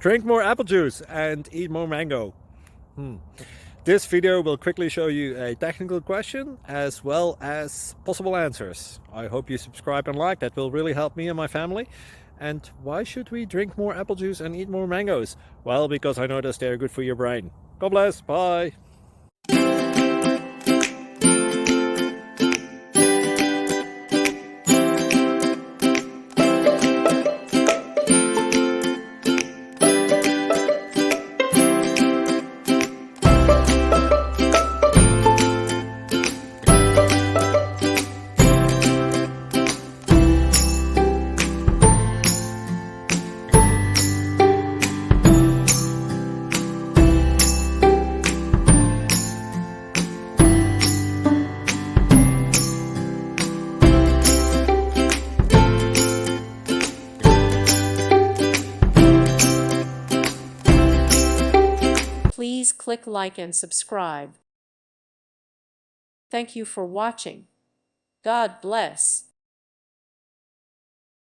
Drink more apple juice and eat more mango. This video will quickly show you a technical question as well as possible answers. I hope you subscribe and like, that will really help me and my family. And why should we drink more apple juice and eat more mangoes? Well, because I noticed they're good for your brain. God bless, bye! Please click like and subscribe. Thank you for watching. God bless.